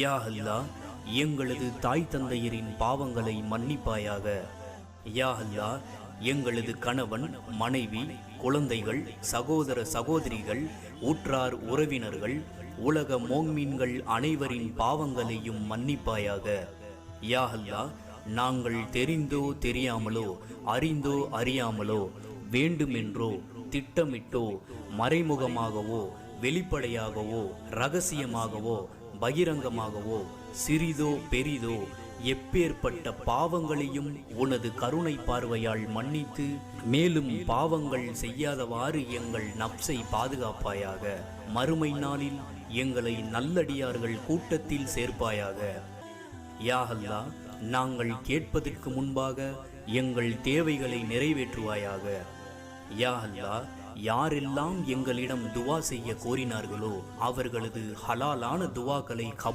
யா அல்லாஹ், எங்களது தாய் தந்தையரின் பாவங்களை மன்னிப்பாயாக. யா அல்லாஹ், எங்களது கணவன், மனைவி, குழந்தைகள், சகோதர சகோதரிகள், உற்றார் உறவினர்கள், உலக மோக்மீன்கள் அனைவரின் பாவங்களையும் மன்னிப்பாயாக. யா அல்லாஹ், நாங்கள் தெரிந்தோ தெரியாமலோ, அறிந்தோ அறியாமலோ, வேண்டுமென்றோ திட்டமிட்டோ, மறைமுகமாகவோ வெளிப்படையாகவோ இரகசியமாகவோ பகிரங்கமாகவோ சிறிதோ பெரிதோ எப்பேற்பட்ட பாவங்களையும் உனது கருணை பார்வையால் மன்னித்து, மேலும் பாவங்கள் செய்யாதவாறு எங்கள் நப்சை பாதுகாப்பாயாக. மறுமை நாளில் எங்களை நல்லடியார்கள் கூட்டத்தில் சேர்ப்பாயாக. யா அல்லாஹ், நாங்கள் கேட்பதற்கு முன்பாக எங்கள் தேவைகளை நிறைவேற்றுவாயாக. யா அல்லாஹ், யாரெல்லாம் எங்களிடம் துவா செய்ய கோரினார்களோ அவர்களது ஹலாலான துவாக்களை கபூல்